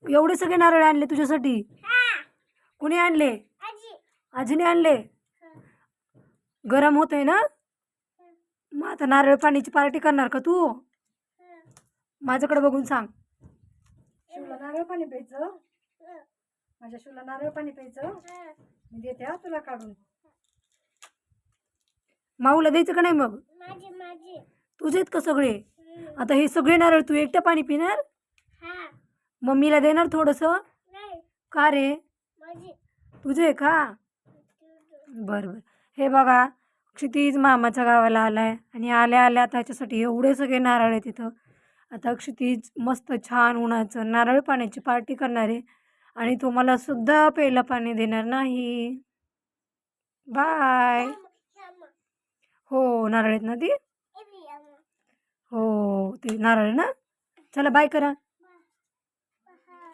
एवढे सगळे नारळ आणले तुझ्यासाठी? कुणी आणले? आजीने आणले. गरम होतंय ना? मग आता नारळ पाणीची पार्टी करणार का तू? माझ्याकडे बघून सांग. शिवला नारळ पाणी प्यायचं? माझ्या शिवला नारळ पाणी प्यायचं? मी देते हा तुला काढून. माऊला द्यायचं का नाही मग? तुझे आहेत का सगळे? आता हे सगळे नारळ तू एकटं पाणी पिणार? मम्मीला देणार थोडंसं? का रे? तुझे का? बरं बरं. हे बघा, क्षितिज मामाच्या गावाला आलाय आणि आल्या आल्या त्याच्यासाठी एवढे सगळे नारळ आहे तिथं. आता क्षितिज मस्त छान उन्हाचं नारळ पाण्याची पार्टी करणार आहे आणि तो मला सुद्धा प्यायला पाणी देणार नाही. बाय. हो, नारळ आहेत ना ती? हो, ते नारळ ना. चला बाय करा.